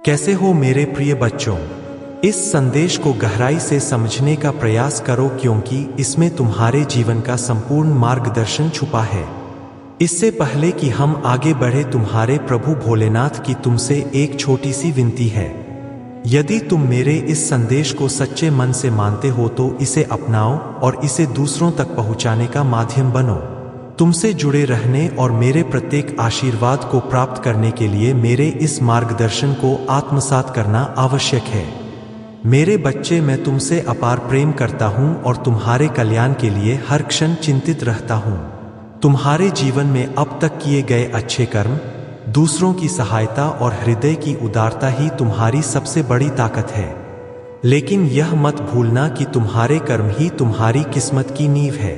कैसे हो मेरे प्रिय बच्चों? इस संदेश को गहराई से समझने का प्रयास करो क्योंकि इसमें तुम्हारे जीवन का संपूर्ण मार्गदर्शन छुपा है। इससे पहले कि हम आगे बढ़े, तुम्हारे प्रभु भोलेनाथ की तुमसे एक छोटी सी विनती है। यदि तुम मेरे इस संदेश को सच्चे मन से मानते हो तो इसे अपनाओ और इसे दूसरों तक पहुंचाने का माध्यम बनो। तुमसे जुड़े रहने और मेरे प्रत्येक आशीर्वाद को प्राप्त करने के लिए मेरे इस मार्गदर्शन को आत्मसात करना आवश्यक है। मेरे बच्चे, मैं तुमसे अपार प्रेम करता हूं और तुम्हारे कल्याण के लिए हर क्षण चिंतित रहता हूं। तुम्हारे जीवन में अब तक किए गए अच्छे कर्म, दूसरों की सहायता और हृदय की उदारता ही तुम्हारी सबसे बड़ी ताकत है। लेकिन यह मत भूलना कि तुम्हारे कर्म ही तुम्हारी किस्मत की नींव है।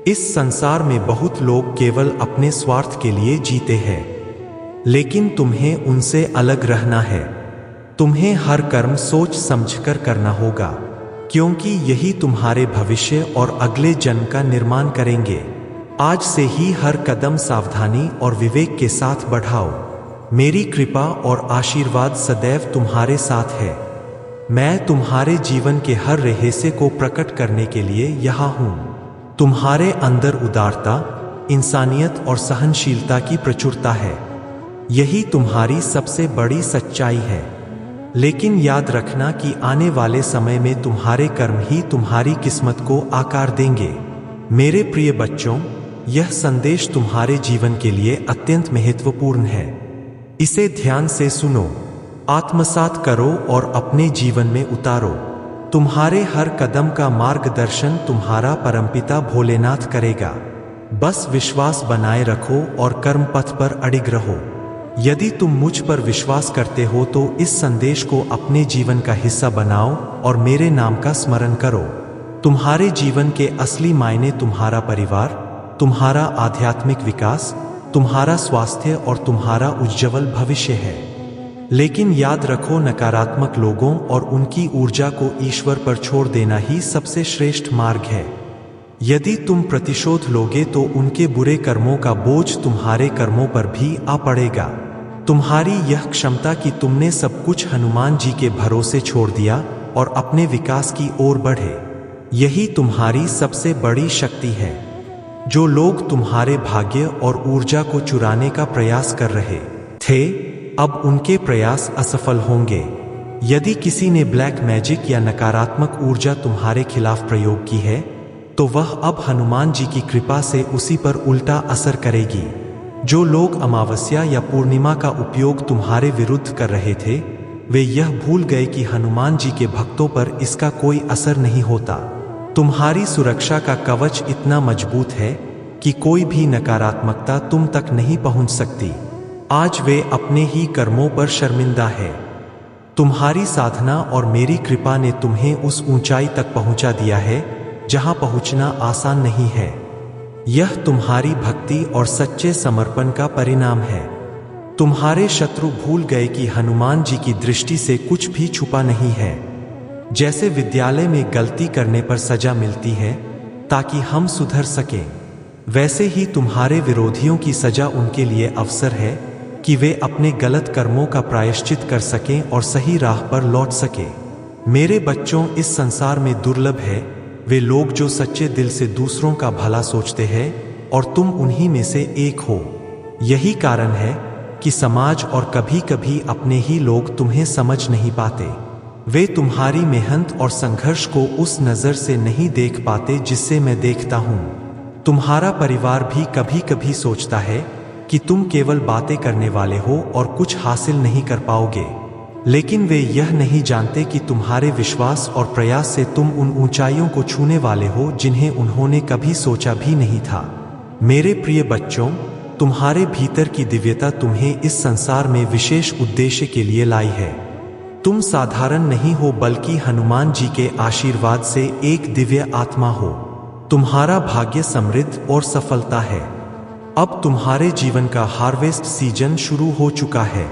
इस संसार में बहुत लोग केवल अपने स्वार्थ के लिए जीते हैं, लेकिन तुम्हें उनसे अलग रहना है। तुम्हें हर कर्म सोच समझकर करना होगा, क्योंकि यही तुम्हारे भविष्य और अगले जन्म का निर्माण करेंगे। आज से ही हर कदम सावधानी और विवेक के साथ बढ़ाओ। मेरी कृपा और आशीर्वाद सदैव तुम्हारे साथ है। मैं तुम्हारे जीवन के हर रहस्य को प्रकट करने के लिए यहाँ हूँ। तुम्हारे अंदर उदारता, इंसानियत और सहनशीलता की प्रचुरता है। यही तुम्हारी सबसे बड़ी सच्चाई है। लेकिन याद रखना कि आने वाले समय में तुम्हारे कर्म ही तुम्हारी किस्मत को आकार देंगे। मेरे प्रिय बच्चों, यह संदेश तुम्हारे जीवन के लिए अत्यंत महत्वपूर्ण है। इसे ध्यान से सुनो, आत्मसात करो और अपने जीवन में उतारो। तुम्हारे हर कदम का मार्गदर्शन तुम्हारा परमपिता भोलेनाथ करेगा। बस विश्वास बनाए रखो और कर्म पथ पर अडिग रहो। यदि तुम मुझ पर विश्वास करते हो तो इस संदेश को अपने जीवन का हिस्सा बनाओ और मेरे नाम का स्मरण करो। तुम्हारे जीवन के असली मायने तुम्हारा परिवार, तुम्हारा आध्यात्मिक विकास, तुम्हारा स्वास्थ्य और तुम्हारा उज्ज्वल भविष्य है। लेकिन याद रखो, नकारात्मक लोगों और उनकी ऊर्जा को ईश्वर पर छोड़ देना ही सबसे श्रेष्ठ मार्ग है। यदि तुम प्रतिशोध लोगे तो उनके बुरे कर्मों का बोझ तुम्हारे कर्मों पर भी आ पड़ेगा। तुम्हारी यह क्षमता कि तुमने सब कुछ हनुमान जी के भरोसे छोड़ दिया और अपने विकास की ओर बढ़े, यही तुम्हारी सबसे बड़ी शक्ति है। जो लोग तुम्हारे भाग्य और ऊर्जा को चुराने का प्रयास कर रहे थे, अब उनके प्रयास असफल होंगे। यदि किसी ने ब्लैक मैजिक या नकारात्मक ऊर्जा तुम्हारे खिलाफ प्रयोग की है, तो वह अब हनुमान जी की कृपा से उसी पर उल्टा असर करेगी। जो लोग अमावस्या या पूर्णिमा का उपयोग तुम्हारे विरुद्ध कर रहे थे, वे यह भूल गए कि हनुमान जी के भक्तों पर इसका कोई असर नहीं होता। तुम्हारी सुरक्षा का कवच इतना मजबूत है कि कोई भी नकारात्मकता तुम तक नहीं पहुंच सकती। आज वे अपने ही कर्मों पर शर्मिंदा है। तुम्हारी साधना और मेरी कृपा ने तुम्हें उस ऊंचाई तक पहुंचा दिया है जहां पहुंचना आसान नहीं है। यह तुम्हारी भक्ति और सच्चे समर्पण का परिणाम है। तुम्हारे शत्रु भूल गए कि हनुमान जी की दृष्टि से कुछ भी छुपा नहीं है। जैसे विद्यालय में गलती करने पर सजा मिलती है ताकि हम सुधर सकें, वैसे ही तुम्हारे विरोधियों की सजा उनके लिए अवसर है कि वे अपने गलत कर्मों का प्रायश्चित कर सकें और सही राह पर लौट सकें। मेरे बच्चों, इस संसार में दुर्लभ है वे लोग जो सच्चे दिल से दूसरों का भला सोचते हैं और तुम उन्हीं में से एक हो। यही कारण है कि समाज और कभी कभी अपने ही लोग तुम्हें समझ नहीं पाते। वे तुम्हारी मेहनत और संघर्ष को उस नज़र से नहीं देख पाते जिससे मैं देखता हूँ। तुम्हारा परिवार भी कभी कभी सोचता है कि तुम केवल बातें करने वाले हो और कुछ हासिल नहीं कर पाओगे, लेकिन वे यह नहीं जानते कि तुम्हारे विश्वास और प्रयास से तुम उन ऊंचाइयों को छूने वाले हो जिन्हें उन्होंने कभी सोचा भी नहीं था। मेरे प्रिय बच्चों, तुम्हारे भीतर की दिव्यता तुम्हें इस संसार में विशेष उद्देश्य के लिए लाई है। तुम साधारण नहीं हो, बल्कि हनुमान जी के आशीर्वाद से एक दिव्य आत्मा हो। तुम्हारा भाग्य समृद्ध और सफलता है। अब तुम्हारे जीवन का हार्वेस्ट सीजन शुरू हो चुका है।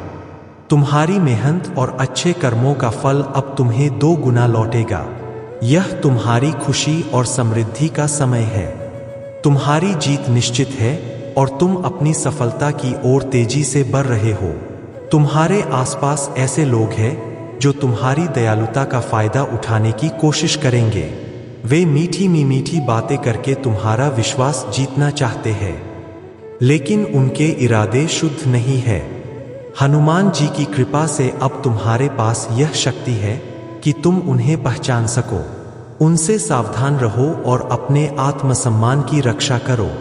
तुम्हारी मेहनत और अच्छे कर्मों का फल अब तुम्हें 2 गुना लौटेगा। यह तुम्हारी खुशी और समृद्धि का समय है। तुम्हारी जीत निश्चित है और तुम अपनी सफलता की ओर तेजी से बढ़ रहे हो। तुम्हारे आसपास ऐसे लोग हैं जो तुम्हारी दयालुता का फायदा उठाने की कोशिश करेंगे। वे मीठी बातें करके तुम्हारा विश्वास जीतना चाहते हैं, लेकिन उनके इरादे शुद्ध नहीं है। हनुमान जी की कृपा से अब तुम्हारे पास यह शक्ति है कि तुम उन्हें पहचान सको। उनसे सावधान रहो और अपने आत्मसम्मान की रक्षा करो।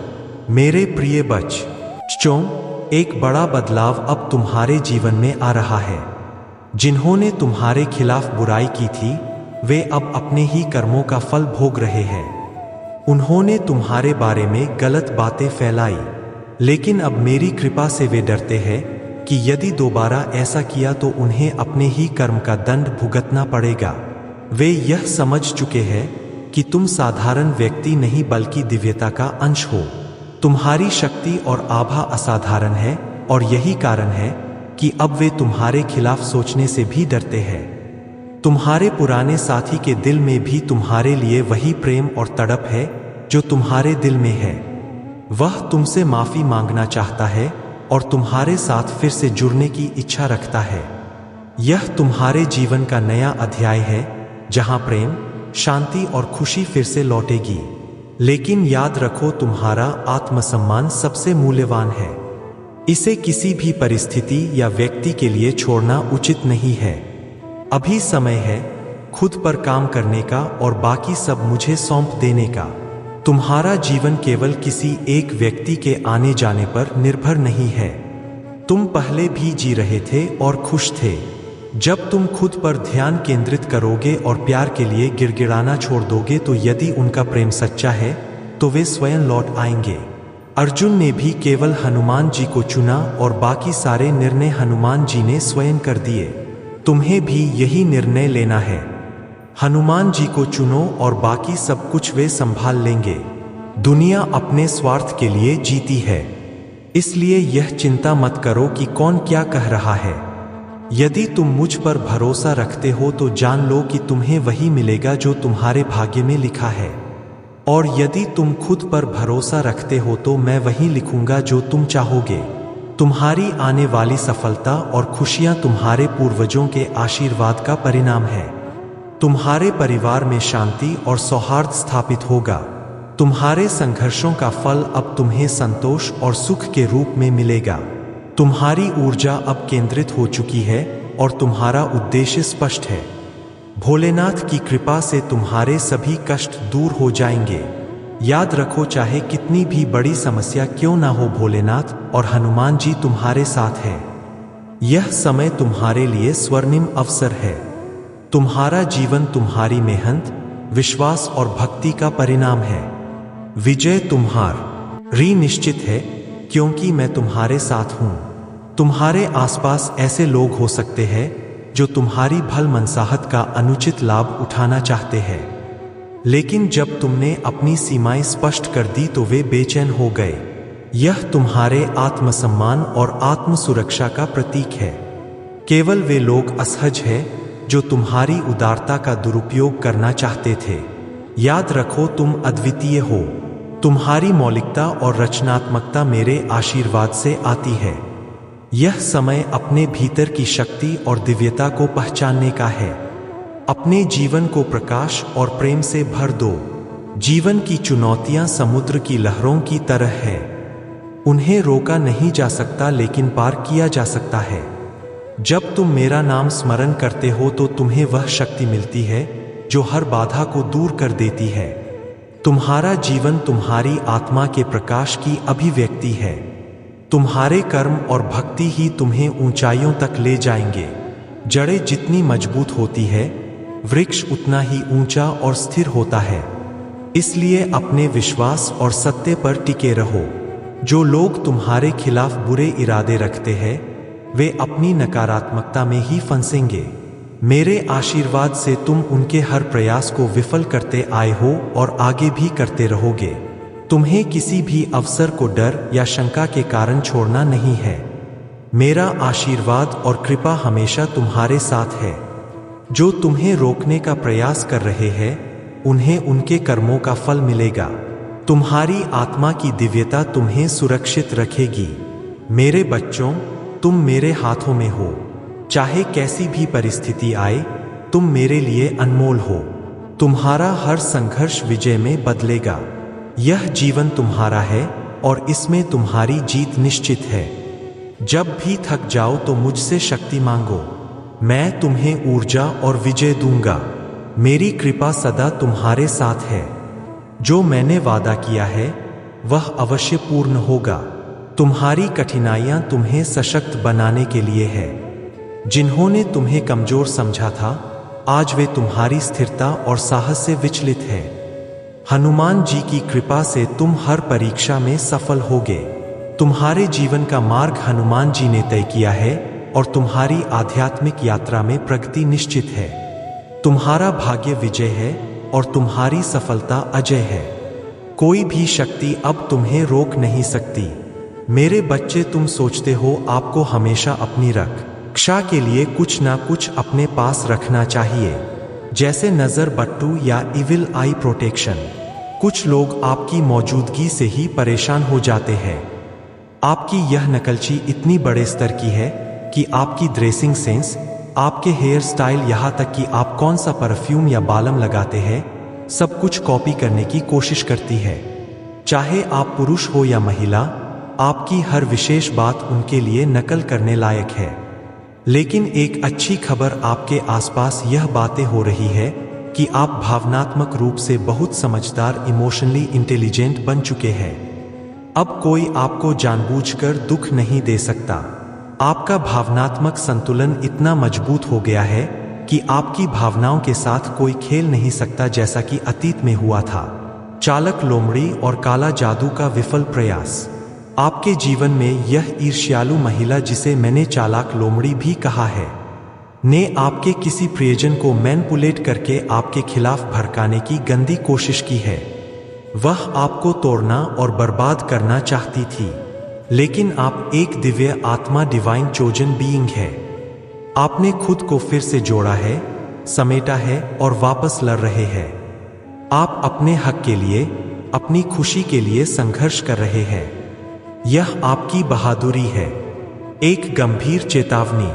मेरे प्रिय बच्चों, एक बड़ा बदलाव अब तुम्हारे जीवन में आ रहा है। जिन्होंने तुम्हारे खिलाफ बुराई की थी, वे अब अपने ही कर्मों का फल भोग रहे हैं। उन्होंने तुम्हारे बारे में गलत बातें फैलाई, लेकिन अब मेरी कृपा से वे डरते हैं कि यदि दोबारा ऐसा किया तो उन्हें अपने ही कर्म का दंड भुगतना पड़ेगा। वे यह समझ चुके हैं कि तुम साधारण व्यक्ति नहीं बल्कि दिव्यता का अंश हो। तुम्हारी शक्ति और आभा असाधारण है और यही कारण है कि अब वे तुम्हारे खिलाफ सोचने से भी डरते हैं। तुम्हारे पुराने साथी के दिल में भी तुम्हारे लिए वही प्रेम और तड़प है जो तुम्हारे दिल में है। वह तुमसे माफी मांगना चाहता है और तुम्हारे साथ फिर से जुड़ने की इच्छा रखता है। यह तुम्हारे जीवन का नया अध्याय है जहां प्रेम, शांति और खुशी फिर से लौटेगी। लेकिन याद रखो, तुम्हारा आत्मसम्मान सबसे मूल्यवान है। इसे किसी भी परिस्थिति या व्यक्ति के लिए छोड़ना उचित नहीं है। अभी समय है खुद पर काम करने का और बाकी सब मुझे सौंप देने का। तुम्हारा जीवन केवल किसी एक व्यक्ति के आने जाने पर निर्भर नहीं है। तुम पहले भी जी रहे थे और खुश थे। जब तुम खुद पर ध्यान केंद्रित करोगे और प्यार के लिए गिड़गिड़ाना छोड़ दोगे, तो यदि उनका प्रेम सच्चा है तो वे स्वयं लौट आएंगे। अर्जुन ने भी केवल हनुमान जी को चुना और बाकी सारे निर्णय हनुमान जी ने स्वयं कर दिए। तुम्हें भी यही निर्णय लेना है। हनुमान जी को चुनो और बाकी सब कुछ वे संभाल लेंगे। दुनिया अपने स्वार्थ के लिए जीती है, इसलिए यह चिंता मत करो कि कौन क्या कह रहा है। यदि तुम मुझ पर भरोसा रखते हो तो जान लो कि तुम्हें वही मिलेगा जो तुम्हारे भाग्य में लिखा है। और यदि तुम खुद पर भरोसा रखते हो तो मैं वही लिखूंगा जो तुम चाहोगे। तुम्हारी आने वाली सफलता और खुशियां तुम्हारे पूर्वजों के आशीर्वाद का परिणाम है। तुम्हारे परिवार में शांति और सौहार्द स्थापित होगा। तुम्हारे संघर्षों का फल अब तुम्हें संतोष और सुख के रूप में मिलेगा। तुम्हारी ऊर्जा अब केंद्रित हो चुकी है और तुम्हारा उद्देश्य स्पष्ट है। भोलेनाथ की कृपा से तुम्हारे सभी कष्ट दूर हो जाएंगे। याद रखो, चाहे कितनी भी बड़ी समस्या क्यों ना हो, भोलेनाथ और हनुमान जी तुम्हारे साथ है। यह समय तुम्हारे लिए स्वर्णिम अवसर है। तुम्हारा जीवन तुम्हारी मेहनत, विश्वास और भक्ति का परिणाम है। विजय तुम्हारी निश्चित है, क्योंकि मैं तुम्हारे साथ हूं। तुम्हारे आसपास ऐसे लोग हो सकते हैं जो तुम्हारी भलमनसाहत का अनुचित लाभ उठाना चाहते हैं, लेकिन जब तुमने अपनी सीमाएं स्पष्ट कर दी तो वे बेचैन हो गए। यह तुम्हारे आत्मसम्मान और आत्म सुरक्षा का प्रतीक है। केवल वे लोग असहज हैं जो तुम्हारी उदारता का दुरुपयोग करना चाहते थे। याद रखो, तुम अद्वितीय हो। तुम्हारी मौलिकता और रचनात्मकता मेरे आशीर्वाद से आती है। यह समय अपने भीतर की शक्ति और दिव्यता को पहचानने का है। अपने जीवन को प्रकाश और प्रेम से भर दो। जीवन की चुनौतियां समुद्र की लहरों की तरह है। उन्हें रोका नहीं जा सकता, लेकिन पार किया जा सकता है। जब तुम मेरा नाम स्मरण करते हो तो तुम्हें वह शक्ति मिलती है जो हर बाधा को दूर कर देती है। तुम्हारा जीवन तुम्हारी आत्मा के प्रकाश की अभिव्यक्ति है। तुम्हारे कर्म और भक्ति ही तुम्हें ऊंचाइयों तक ले जाएंगे। जड़ें जितनी मजबूत होती है, वृक्ष उतना ही ऊंचा और स्थिर होता है। इसलिए अपने विश्वास और सत्य पर टिके रहो। जो लोग तुम्हारे खिलाफ बुरे इरादे रखते हैं, वे अपनी नकारात्मकता में ही फंसेंगे। मेरे आशीर्वाद से तुम उनके हर प्रयास को विफल करते आए हो और आगे भी करते रहोगे। तुम्हें किसी भी अवसर को डर या शंका के कारण छोड़ना नहीं है। मेरा आशीर्वाद और कृपा हमेशा तुम्हारे साथ है। जो तुम्हें रोकने का प्रयास कर रहे हैं, उन्हें उनके कर्मों का फल मिलेगा। तुम्हारी आत्मा की दिव्यता तुम्हें सुरक्षित रखेगी। मेरे बच्चों, तुम मेरे हाथों में हो। चाहे कैसी भी परिस्थिति आए, तुम मेरे लिए अनमोल हो। तुम्हारा हर संघर्ष विजय में बदलेगा। यह जीवन तुम्हारा है और इसमें तुम्हारी जीत निश्चित है। जब भी थक जाओ तो मुझसे शक्ति मांगो, मैं तुम्हें ऊर्जा और विजय दूंगा। मेरी कृपा सदा तुम्हारे साथ है। जो मैंने वादा किया है वह अवश्य पूर्ण होगा। तुम्हारी कठिनाइयां तुम्हें सशक्त बनाने के लिए है। जिन्होंने तुम्हें कमजोर समझा था, आज वे तुम्हारी स्थिरता और साहस से विचलित है। हनुमान जी की कृपा से तुम हर परीक्षा में सफल होगे। तुम्हारे जीवन का मार्ग हनुमान जी ने तय किया है और तुम्हारी आध्यात्मिक यात्रा में प्रगति निश्चित है। तुम्हारा भाग्य विजय है और तुम्हारी सफलता अजय है। कोई भी शक्ति अब तुम्हें रोक नहीं सकती। मेरे बच्चे, तुम सोचते हो आपको हमेशा अपनी रक्षा के लिए कुछ ना कुछ अपने पास रखना चाहिए, जैसे नजर बट्टू या इविल आई प्रोटेक्शन। कुछ लोग आपकी मौजूदगी से ही परेशान हो जाते हैं। आपकी यह नकलची इतनी बड़े स्तर की है कि आपकी ड्रेसिंग सेंस, आपके हेयर स्टाइल, यहाँ तक कि आप कौन सा परफ्यूम या बालम लगाते हैं, सब कुछ कॉपी करने की कोशिश करती है। चाहे आप पुरुष हो या महिला, आपकी हर विशेष बात उनके लिए नकल करने लायक है। लेकिन एक अच्छी खबर, आपके आसपास यह बातें हो रही है कि आप भावनात्मक रूप से बहुत समझदार, इमोशनली इंटेलिजेंट बन चुके हैं। अब कोई आपको जानबूझकर दुख नहीं दे सकता। आपका भावनात्मक संतुलन इतना मजबूत हो गया है कि आपकी भावनाओं के साथ कोई खेल नहीं सकता, जैसा कि अतीत में हुआ था। चालाक लोमड़ी और काला जादू का विफल प्रयास। आपके जीवन में यह ईर्ष्यालु महिला, जिसे मैंने चालाक लोमड़ी भी कहा है, ने आपके किसी प्रियजन को मैनिपुलेट करके आपके खिलाफ भड़काने की गंदी कोशिश की है। वह आपको तोड़ना और बर्बाद करना चाहती थी, लेकिन आप एक दिव्य आत्मा, डिवाइन चोजन बीइंग है। आपने खुद को फिर से जोड़ा है, समेटा है और वापस लड़ रहे हैं। आप अपने हक के लिए, अपनी खुशी के लिए संघर्ष कर रहे हैं। यह आपकी बहादुरी है। एक गंभीर चेतावनी।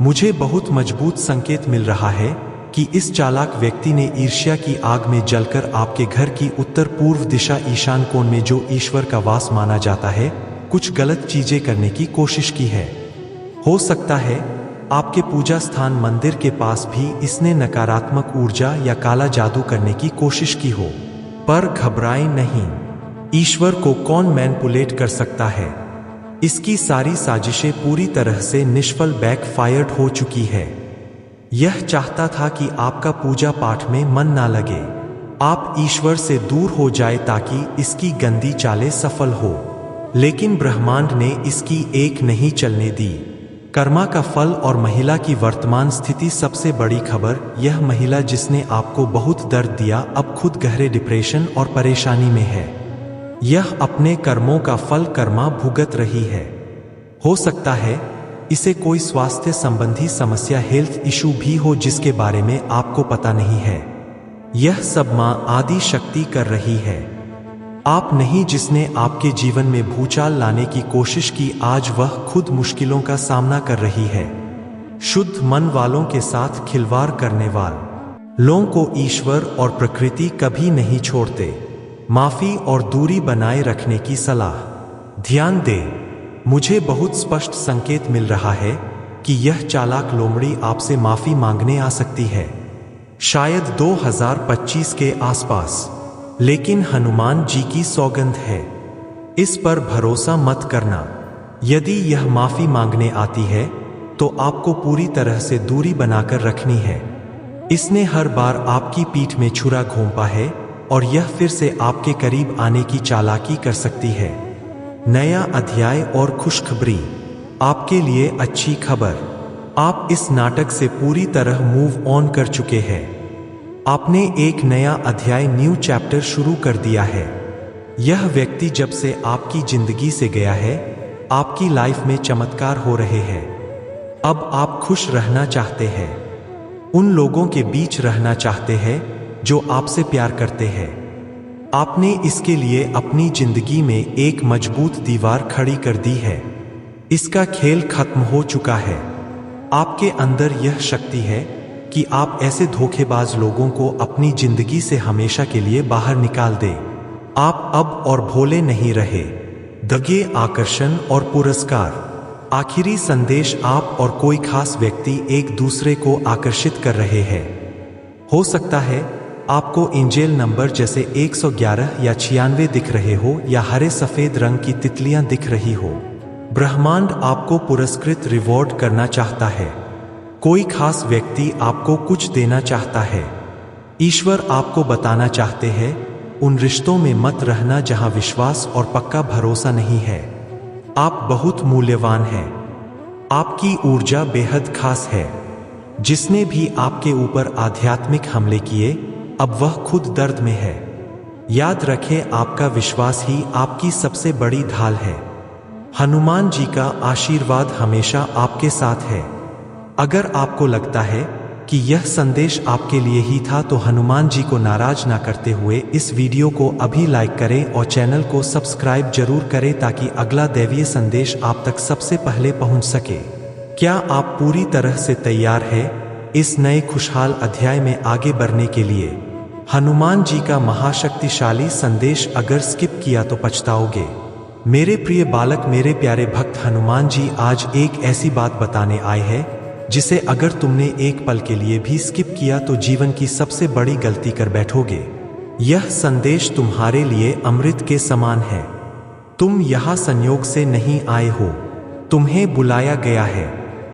मुझे बहुत मजबूत संकेत मिल रहा है कि इस चालाक व्यक्ति ने ईर्ष्या की आग में जलकर आपके घर की उत्तर पूर्व दिशा ईशान कोण में, जो ईश्वर का वास माना जाता है, कुछ गलत चीजें करने की कोशिश की है। हो सकता है आपके पूजा स्थान मंदिर के पास भी इसने नकारात्मक ऊर्जा या काला जादू करने की कोशिश की हो। पर घबराएं नहीं, ईश्वर को कौन मैनिपुलेट कर सकता है। इसकी सारी साजिशें पूरी तरह से निष्फल, बैकफायर्ड हो चुकी है। यह चाहता था कि आपका पूजा पाठ में मन ना लगे, आप ईश्वर से दूर हो जाए ताकि इसकी गंदी चालें सफल हो। लेकिन ब्रह्मांड ने इसकी एक नहीं चलने दी। कर्मा का फल और महिला की वर्तमान स्थिति। सबसे बड़ी खबर, यह महिला जिसने आपको बहुत दर्द दिया, अब खुद गहरे डिप्रेशन और परेशानी में है। यह अपने कर्मों का फल कर्मा भुगत रही है। हो सकता है इसे कोई स्वास्थ्य संबंधी समस्या, हेल्थ इशू भी हो, जिसके बारे में आपको पता नहीं है। यह सब मां आदि शक्ति कर रही है। आप नहीं, जिसने आपके जीवन में भूचाल लाने की कोशिश की, आज वह खुद मुश्किलों का सामना कर रही है। शुद्ध मन वालों के साथ खिलवाड़ करने वाले लोगों को ईश्वर और प्रकृति कभी नहीं छोड़ते। माफी और दूरी बनाए रखने की सलाह। ध्यान दें, मुझे बहुत स्पष्ट संकेत मिल रहा है कि यह चालाक लोमड़ी आपसे माफी मांगने आ सकती है, शायद 2025 के आसपास। लेकिन हनुमान जी की सौगंध है, इस पर भरोसा मत करना। यदि यह माफी मांगने आती है तो आपको पूरी तरह से दूरी बनाकर रखनी है। इसने हर बार आपकी पीठ में छुरा घोंपा है और यह फिर से आपके करीब आने की चालाकी कर सकती है। नया अध्याय और खुशखबरी। आपके लिए अच्छी खबर, आप इस नाटक से पूरी तरह मूव ऑन कर चुके हैं। आपने एक नया अध्याय, न्यू चैप्टर शुरू कर दिया है। यह व्यक्ति जब से आपकी जिंदगी से गया है, आपकी लाइफ में चमत्कार हो रहे हैं। अब आप खुश रहना चाहते हैं, उन लोगों के बीच रहना चाहते हैं जो आपसे प्यार करते हैं। आपने इसके लिए अपनी जिंदगी में एक मजबूत दीवार खड़ी कर दी है। इसका खेल खत्म हो चुका है। आपके अंदर यह शक्ति है कि आप ऐसे धोखेबाज लोगों को अपनी जिंदगी से हमेशा के लिए बाहर निकाल दें। आप अब और भोले नहीं रहे। दगे, आकर्षण और पुरस्कार। आखिरी संदेश, आप और कोई खास व्यक्ति एक दूसरे को आकर्षित कर रहे हैं। हो सकता है आपको एंजेल नंबर जैसे 111 या 96 दिख रहे हो, या हरे सफेद रंग की तितलियां दिख रही हो। ब्रह्मांड आपको पुरस्कृत रिवॉर्ड करना चाहता है। कोई खास व्यक्ति आपको कुछ देना चाहता है। ईश्वर आपको बताना चाहते हैं, उन रिश्तों में मत रहना जहां विश्वास और पक्का भरोसा नहीं है। आप बहुत मूल्यवान हैं। आपकी ऊर्जा बेहद खास है। जिसने भी आपके ऊपर आध्यात्मिक हमले किए, अब वह खुद दर्द में है। याद रखें, आपका विश्वास ही आपकी सबसे बड़ी ढाल है। हनुमान जी का आशीर्वाद हमेशा आपके साथ है। अगर आपको लगता है कि यह संदेश आपके लिए ही था, तो हनुमान जी को नाराज ना करते हुए इस वीडियो को अभी लाइक करें और चैनल को सब्सक्राइब जरूर करें, ताकि अगला दैवीय संदेश आप तक सबसे पहले पहुंच सके। क्या आप पूरी तरह से तैयार हैं इस नए खुशहाल अध्याय में आगे बढ़ने के लिए? हनुमान जी का महाशक्तिशाली संदेश अगर स्किप किया तो पछताओगे। मेरे प्रिय बालक, मेरे प्यारे भक्त, हनुमान जी आज एक ऐसी बात बताने आए हैं जिसे अगर तुमने एक पल के लिए भी स्किप किया तो जीवन की सबसे बड़ी गलती कर बैठोगे। यह संदेश तुम्हारे लिए अमृत के समान है। तुम यहाँ संयोग से नहीं आए हो, तुम्हें बुलाया गया है।